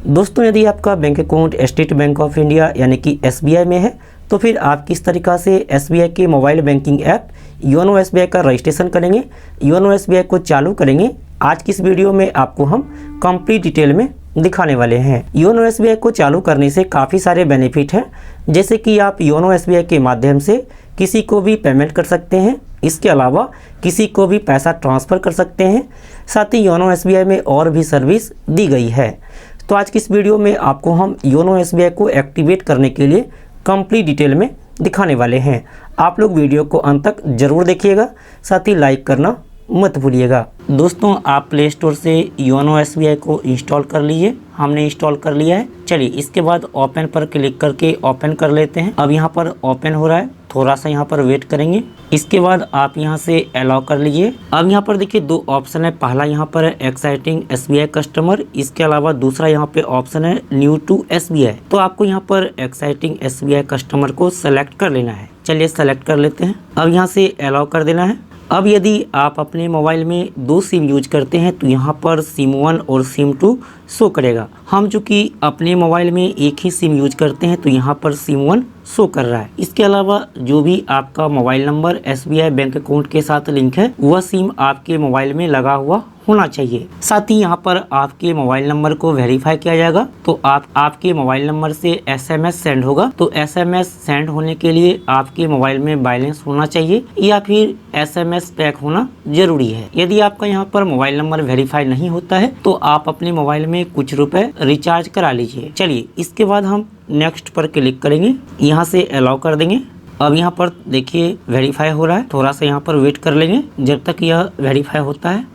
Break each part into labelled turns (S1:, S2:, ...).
S1: दोस्तों यदि आपका bank account state bank of India यानी कि SBI में है तो फिर आप किस तरीक़ा से SBI के mobile banking app YONO SBI का रजिस्ट्रेशन करेंगे, योनो SBI को चालू करेंगे, आज की इस वीडियो में आपको हम कंप्लीट डिटेल में दिखाने वाले हैं। योनो SBI को चालू करने से काफ़ी सारे बेनिफिट हैं, जैसे कि आप योनो SBI के माध्यम से किसी को भी पेमेंट कर सकते हैं, इसके अलावा किसी को भी पैसा ट्रांसफ़र कर सकते हैं। साथ ही योनो SBI में और भी सर्विस दी गई है। तो आज की इस वीडियो में आपको हम योनो SBI को एक्टिवेट करने के लिए कंप्लीट डिटेल में दिखाने वाले हैं। आप लोग वीडियो को अंत तक ज़रूर देखिएगा, साथ ही लाइक करना मत भूलिएगा। दोस्तों आप प्ले स्टोर से योनो SBI को इंस्टॉल कर लीजिए, हमने इंस्टॉल कर लिया है। चलिए इसके बाद ओपन पर क्लिक करके ओपन कर लेते हैं। अब यहाँ पर ओपन हो रहा है, थोड़ा सा यहाँ पर वेट करेंगे। इसके बाद आप यहाँ से अलाउ कर लीजिए। अब यहाँ पर देखिए दो ऑप्शन है, पहला यहाँ पर है एक्साइटिंग SBI कस्टमर, इसके अलावा दूसरा यहाँ पे ऑप्शन है न्यू टू SBI। तो आपको यहाँ पर एक्साइटिंग SBI कस्टमर को सेलेक्ट कर लेना है। चलिए सेलेक्ट कर लेते हैं। अब यहाँ से अलाउ कर देना है। अब यदि आप अपने मोबाइल में दो सिम यूज करते हैं तो यहाँ पर सिम 1 और सिम 2 शो करेगा। हम चूँकि अपने मोबाइल में एक ही सिम यूज करते हैं तो यहाँ पर सिम 1 शो कर रहा है। इसके अलावा जो भी आपका mobile number SBI bank account के साथ लिंक है वह सिम आपके मोबाइल में लगा हुआ होना चाहिए। साथ ही यहाँ पर आपके मोबाइल नंबर को वेरीफाई किया जाएगा, तो आपके मोबाइल नंबर से SMS सेंड होगा। तो SMS सेंड होने के लिए आपके मोबाइल में बैलेंस होना चाहिए या फिर SMS पैक होना जरूरी है। यदि आपका यहाँ पर मोबाइल नंबर वेरीफाई नहीं होता है तो आप अपने मोबाइल में कुछ रुपए रिचार्ज करा लीजिए। चलिए इसके बाद हम नेक्स्ट पर क्लिक करेंगे, यहाँ से अलाउ कर देंगे। अब यहाँ पर देखिए वेरीफाई हो रहा है, थोड़ा सा यहाँ पर वेट कर लेंगे जब तक यह वेरीफाई होता है।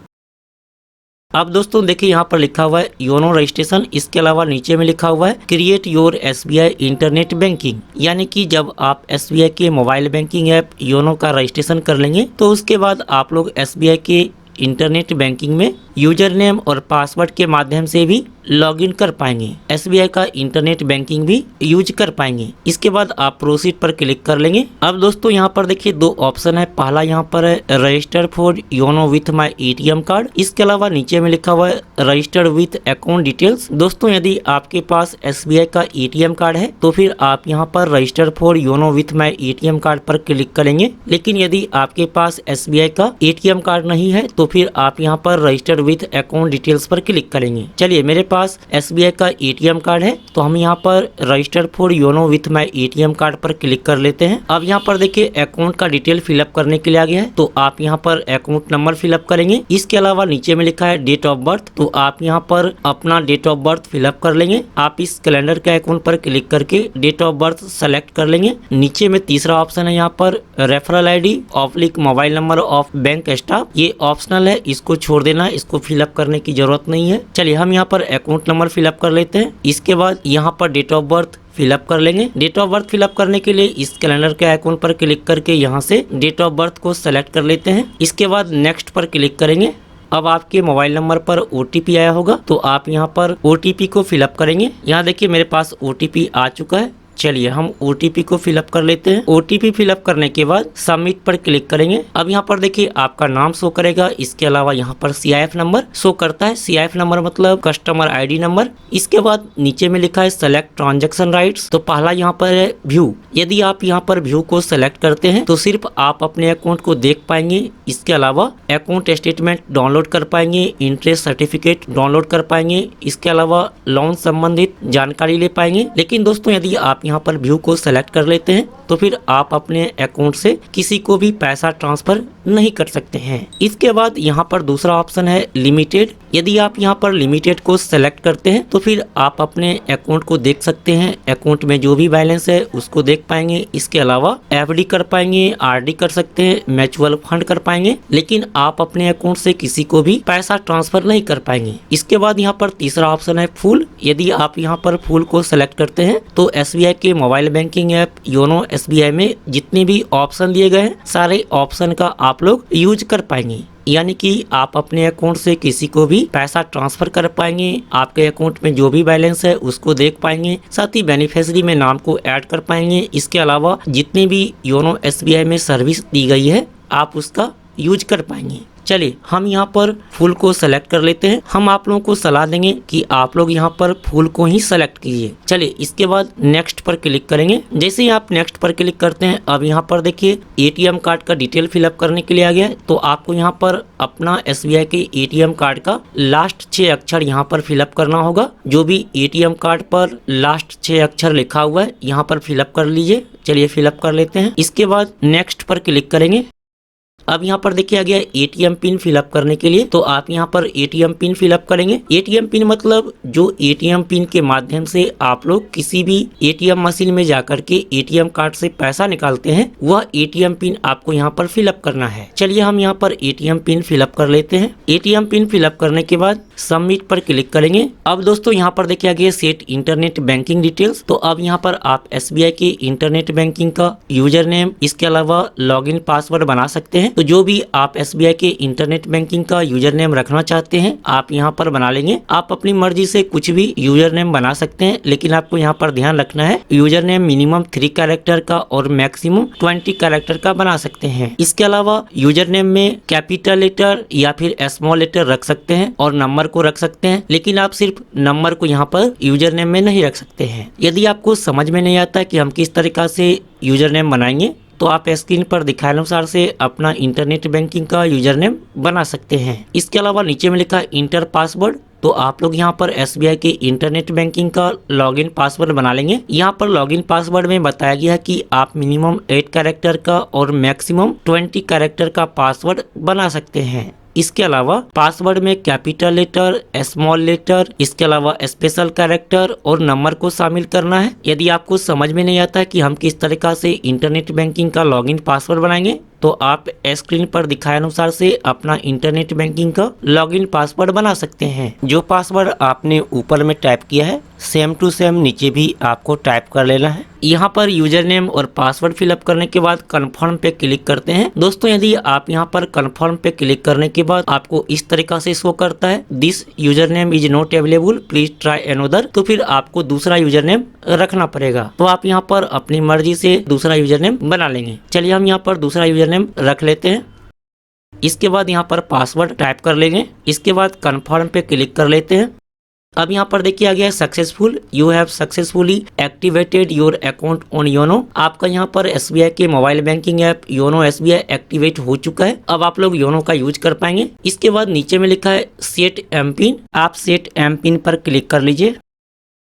S1: अब दोस्तों देखिए यहाँ पर लिखा हुआ है योनो रजिस्ट्रेशन, इसके अलावा नीचे में लिखा हुआ है create your SBI internet banking, यानी कि जब आप SBI के मोबाइल बैंकिंग ऐप योनो का रजिस्ट्रेशन कर लेंगे तो उसके बाद आप लोग SBI के इंटरनेट बैंकिंग में यूजर नेम और पासवर्ड के माध्यम से भी लॉगिन कर पाएंगे, SBI का इंटरनेट बैंकिंग भी यूज कर पाएंगे। इसके बाद आप प्रोसीड पर क्लिक कर लेंगे। अब दोस्तों यहाँ पर देखिए दो ऑप्शन है, पहला यहाँ पर है register for YONO with my ATM card, इसके अलावा नीचे में लिखा हुआ है रजिस्टर्ड विथ अकाउंट डिटेल्स। दोस्तों यदि आपके पास SBI का ATM कार्ड है तो फिर आप यहाँ पर register for YONO with my ATM card पर क्लिक करेंगे, लेकिन यदि आपके पास SBI का ATM कार्ड नहीं है तो फिर आप यहाँ पर रजिस्टर्ड विथ अकाउंट डिटेल्स पर क्लिक करेंगे। चलिए मेरे पास SBI का ATM कार्ड है तो हम यहाँ पर register for YONO with my ATM card पर क्लिक कर लेते हैं। अब यहाँ पर देखिए अकाउंट का डिटेल फिलअप करने के लिए आ गया है, तो आप यहाँ पर अकाउंट नंबर फिलअप करेंगे। इसके अलावा नीचे में लिखा है डेट ऑफ बर्थ, तो आप यहाँ पर अपना डेट ऑफ बर्थ फिलअप कर लेंगे। आप इस कैलेंडर के अकाउंट पर क्लिक करके डेट ऑफ बर्थ सेलेक्ट कर लेंगे। नीचे में तीसरा ऑप्शन है यहाँ पर रेफरल ID ऑफलिक mobile number of bank staff, ये ऑप्शनल है, इसको छोड़ देना, इसको फिलअप करने की जरूरत नहीं है। चलिए हम यहाँ पर अकाउंट नंबर फिलअप कर लेते हैं। इसके बाद यहाँ पर डेट ऑफ बर्थ फिलअप कर लेंगे। डेट ऑफ बर्थ फिलअप करने के लिए इस कैलेंडर के आइकॉन पर क्लिक करके यहाँ से डेट ऑफ बर्थ को सेलेक्ट कर लेते हैं। इसके बाद नेक्स्ट पर क्लिक करेंगे। अब आपके मोबाइल नंबर पर OTP आया होगा, तो आप यहाँ पर OTP को फिलअप करेंगे। यहाँ देखिए मेरे पास OTP आ चुका है। चलिए हम OTP को फिलअप कर लेते हैं। OTP फिलअप करने के बाद सबमिट पर क्लिक करेंगे। अब यहाँ पर देखिए आपका नाम शो करेगा, इसके अलावा यहाँ पर CIF नंबर शो करता है। CIF नंबर मतलब कस्टमर ID नंबर। इसके बाद नीचे में लिखा है सेलेक्ट ट्रांजैक्शन राइट्स, तो पहला यहाँ पर है व्यू। यदि आप यहाँ पर व्यू को सेलेक्ट करते हैं तो सिर्फ आप अपने अकाउंट को देख पाएंगे, इसके अलावा अकाउंट स्टेटमेंट डाउनलोड कर पाएंगे, इंटरेस्ट सर्टिफिकेट डाउनलोड कर पाएंगे, इसके अलावा लोन संबंधित जानकारी ले पाएंगे। लेकिन दोस्तों यदि आप यहाँ पर व्यू को सेलेक्ट कर लेते हैं तो फिर आप अपने अकाउंट से किसी को भी पैसा ट्रांसफर नहीं कर सकते हैं। इसके बाद यहाँ पर दूसरा ऑप्शन है लिमिटेड। यदि आप यहाँ पर लिमिटेड को सेलेक्ट करते हैं तो फिर आप अपने अकाउंट को देख सकते हैं, अकाउंट में जो भी बैलेंस है उसको देख पाएंगे। इसके अलावा FD कर पाएंगे, RD कर सकते हैं, म्यूचुअल फंड कर पाएंगे, लेकिन आप अपने अकाउंट से किसी को भी पैसा ट्रांसफर नहीं कर पाएंगे। इसके बाद यहाँ पर तीसरा ऑप्शन है फुल। यदि आप यहाँ पर फुल को सेलेक्ट करते हैं तो SBI के mobile banking app YONO SBI में जितने भी ऑप्शन दिए गए हैं सारे ऑप्शन का आप लोग यूज कर पाएंगे, यानी कि आप अपने अकाउंट से किसी को भी पैसा ट्रांसफर कर पाएंगे, आपके अकाउंट में जो भी बैलेंस है उसको देख पाएंगे, साथ ही बेनिफिशियरी में नाम को ऐड कर पाएंगे। इसके अलावा जितने भी योनो SBI में सर्विस दी गई है आप उसका यूज कर पाएंगे। चलिए हम यहाँ पर फुल को सेलेक्ट कर लेते हैं। हम आप लोगों को सलाह देंगे कि आप लोग यहाँ पर फुल को ही सेलेक्ट कीजिए। चलिए इसके बाद नेक्स्ट पर क्लिक करेंगे। जैसे ही आप नेक्स्ट पर क्लिक करते हैं, अब यहाँ पर देखिए एटीएम कार्ड का डिटेल फिलअप करने के लिए आ गया है। तो आपको यहाँ पर अपना एसबीआई के एटीएम कार्ड का लास्ट 6 अक्षर यहाँ पर फिलअप करना होगा। जो भी एटीएम कार्ड पर लास्ट 6 अक्षर लिखा हुआ है यहाँ पर फिलअप कर लीजिए। चलिए फिलअप कर लेते हैं। इसके बाद नेक्स्ट पर क्लिक करेंगे। अब यहाँ पर देखिए आ गया एटीएम पिन फिलअप करने के लिए। तो आप यहाँ पर एटीएम पिन फिलअप करेंगे। एटीएम पिन मतलब जो एटीएम पिन के माध्यम से आप लोग किसी भी एटीएम मशीन में जाकर के एटीएम कार्ड से पैसा निकालते हैं, वह एटीएम पिन आपको यहाँ पर फिलअप करना है। चलिए हम यहाँ पर एटीएम पिन फिलअप कर लेते हैं। एटीएम पिन फिलअप करने के बाद सबमिट पर क्लिक करेंगे। अब दोस्तों यहाँ पर देखिए आ गया सेट इंटरनेट बैंकिंग डिटेल्स। तो अब यहाँ पर आप एसबीआई के इंटरनेट बैंकिंग का यूजर नेम, इसके अलावा लॉगिन पासवर्ड बना सकते हैं। तो जो भी आप एसबीआई के इंटरनेट बैंकिंग का यूजर नेम रखना चाहते हैं आप यहाँ पर बना लेंगे। आप अपनी मर्जी से कुछ भी यूजर नेम बना सकते हैं, लेकिन आपको यहाँ पर ध्यान रखना है यूजर नेम मिनिमम 3 कैरेक्टर का और मैक्सिमम 20 कैरेक्टर का बना सकते हैं। इसके अलावा यूजर नेम में कैपिटल लेटर या फिर स्मॉल लेटर रख सकते हैं और नंबर को रख सकते हैं, लेकिन आप सिर्फ नंबर को यहाँ पर यूजर नेम में नहीं रख सकते हैं। यदि आपको समझ में नहीं आता कि हम किस तरीका से यूजर नेम बनाएंगे, तो आप स्क्रीन पर दिखाए अनुसार से अपना इंटरनेट बैंकिंग का यूजर नेम बना सकते हैं। इसके अलावा नीचे में लिखा है इंटर पासवर्ड। तो आप लोग यहाँ पर एसबीआई के इंटरनेट बैंकिंग का लॉगिन पासवर्ड बना लेंगे। यहाँ पर लॉगिन पासवर्ड में बताया गया है कि आप मिनिमम 8 कैरेक्टर का और मैक्सिमम 20 कैरेक्टर का पासवर्ड बना सकते हैं। इसके अलावा पासवर्ड में कैपिटल लेटर, स्मॉल लेटर, इसके अलावा स्पेशल कैरेक्टर और नंबर को शामिल करना है। यदि आपको समझ में नहीं आता कि हम किस तरीका से इंटरनेट बैंकिंग का लॉगिन पासवर्ड बनाएंगे, तो आप स्क्रीन पर दिखाए अनुसार से अपना इंटरनेट बैंकिंग का लॉगिन पासवर्ड बना सकते हैं। जो पासवर्ड आपने ऊपर में टाइप किया है सेम टू सेम नीचे भी आपको टाइप कर लेना है। यहाँ पर यूजर नेम और पासवर्ड फिलअप करने के बाद कंफर्म पे क्लिक करते हैं। दोस्तों यदि आप यहाँ पर कंफर्म पे क्लिक करने के बाद आपको इस तरीका से शो करता है this user name is not available, please try another, तो फिर आपको दूसरा यूजर नेम रखना पड़ेगा। तो आप यहाँ पर अपनी मर्जी से दूसरा यूजर नेम बना लेंगे। चलिए हम यहाँ पर दूसरा यूजर नेम रख लेते हैं। इसके बाद यहाँ पर पासवर्ड टाइप कर लेंगे। इसके बाद कंफर्म पे क्लिक कर लेते हैं। अब यहाँ पर देखिए आ गया है successful, you have successfully activated your account on YONO. आपका यहाँ पर एसबीआई के mobile banking app YONO SBI activate हो चुका है। अब आप लोग योनो का यूज कर पाएंगे। इसके बाद नीचे में लिखा है सेट एम पिन, आप सेट एम पिन पर क्लिक कर लीजिए।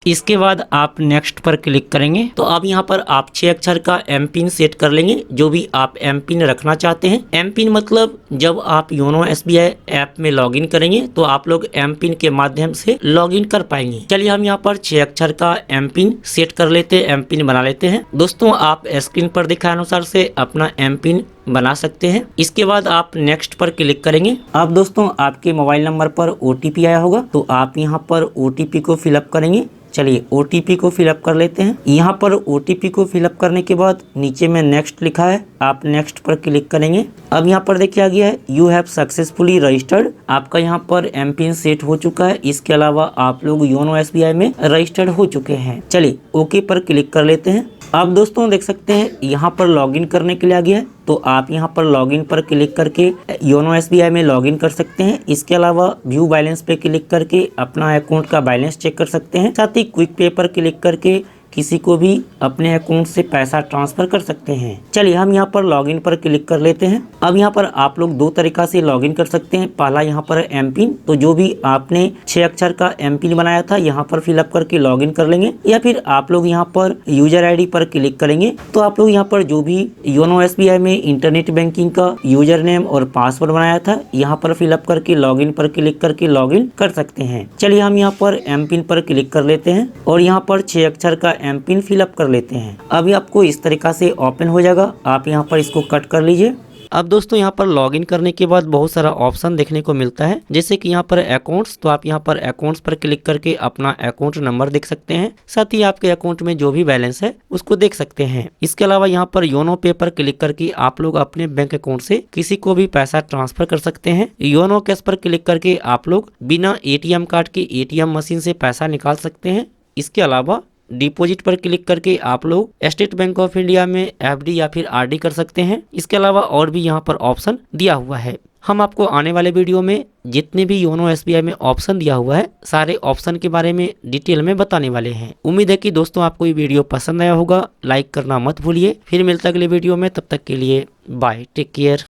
S1: इसके बाद आप नेक्स्ट पर क्लिक करेंगे। तो अब यहाँ पर आप 6 अक्षर का एम पिन सेट कर लेंगे, जो भी आप एम पिन रखना चाहते हैं। एम पिन मतलब जब आप योनो एसबीआई ऐप में लॉगिन करेंगे तो आप लोग एम पिन के माध्यम से लॉगिन कर पाएंगे। चलिए हम यहाँ पर 6 अक्षर का एम पिन सेट कर लेते हैं, एम पिन बना लेते हैं। दोस्तों आप स्क्रीन पर दिखाए अनुसार से अपना एम पिन बना सकते हैं। इसके बाद आप नेक्स्ट पर क्लिक करेंगे। अब दोस्तों आपके मोबाइल नंबर पर ओटीपी आया होगा, तो आप यहाँ पर ओटीपी को फिलअप करेंगे। चलिए ओटीपी को फिलअप कर लेते हैं। यहाँ पर ओटीपी को फिलअप करने के बाद नीचे में नेक्स्ट लिखा है, आप नेक्स्ट पर क्लिक करेंगे। अब यहाँ पर देखिए आ गया है यू हैव सक्सेसफुली रजिस्टर्ड, आपका यहाँ पर एम पिन सेट हो चुका है। इसके अलावा आप लोग योनो एसबीआई में रजिस्टर्ड हो चुके हैं। चलिए ओके पर क्लिक कर लेते हैं। अब दोस्तों देख सकते हैं यहाँ पर लॉगिन करने के लिए आ गया है, तो आप यहाँ पर लॉगिन पर क्लिक करके योनो एसबीआई में लॉगिन कर सकते हैं। इसके अलावा व्यू बैलेंस पे क्लिक करके अपना अकाउंट का बैलेंस चेक कर सकते हैं। साथ ही क्विक पे पर क्लिक करके किसी को भी अपने अकाउंट से पैसा ट्रांसफर कर सकते हैं। चलिए हम यहाँ पर लॉगिन पर क्लिक कर लेते हैं। अब यहाँ पर आप लोग 2 तरीका से लॉगिन कर सकते हैं। पहला यहाँ पर एम पिन, तो जो भी आपने 6 अक्षर का एम पिन बनाया था यहाँ पर फिलअप करके लॉगिन कर लेंगे, या फिर आप लोग यहाँ पर यूजर आईडी पर क्लिक करेंगे तो आप लोग यहाँ पर जो भी योनो एसबीआई में इंटरनेट बैंकिंग का यूजर नेम और पासवर्ड बनाया था यहाँ पर फिलअप करके लॉगिन पर क्लिक करके लॉगिन कर सकते हैं। चलिए हम यहाँ पर एम पिन पर क्लिक कर लेते हैं और यहाँ पर 6 अक्षर का एम पिन फिलअप कर लेते हैं। अभी आपको इस तरीका से ओपन हो जाएगा, आप यहाँ पर इसको कट कर लीजिए। अब दोस्तों यहाँ पर लॉगिन करने के बाद बहुत सारा ऑप्शन देखने को मिलता है, जैसे कि यहाँ पर अकाउंट्स, तो आप यहाँ पर अकाउंट्स पर क्लिक करके अपना अकाउंट नंबर देख सकते हैं। साथ ही आपके अकाउंट में जो भी बैलेंस है उसको देख सकते हैं। इसके अलावा यहाँ पर योनो पे पर क्लिक करके आप लोग अपने बैंक अकाउंट से किसी को भी पैसा ट्रांसफर कर सकते हैं। योनो कैश पर क्लिक करके आप लोग बिना एटीएम कार्ड के एटीएम मशीन से पैसा निकाल सकते हैं। इसके अलावा डिपॉजिट पर क्लिक करके आप लोग स्टेट बैंक ऑफ इंडिया में एफडी या फिर आरडी कर सकते हैं। इसके अलावा और भी यहाँ पर ऑप्शन दिया हुआ है। हम आपको आने वाले वीडियो में जितने भी योनो एसबीआई में ऑप्शन दिया हुआ है सारे ऑप्शन के बारे में डिटेल में बताने वाले हैं। उम्मीद है कि दोस्तों आपको ये वीडियो पसंद आया होगा। लाइक करना मत भूलिए। फिर मिलता अगले वीडियो में, तब तक के लिए बाय, टेक केयर।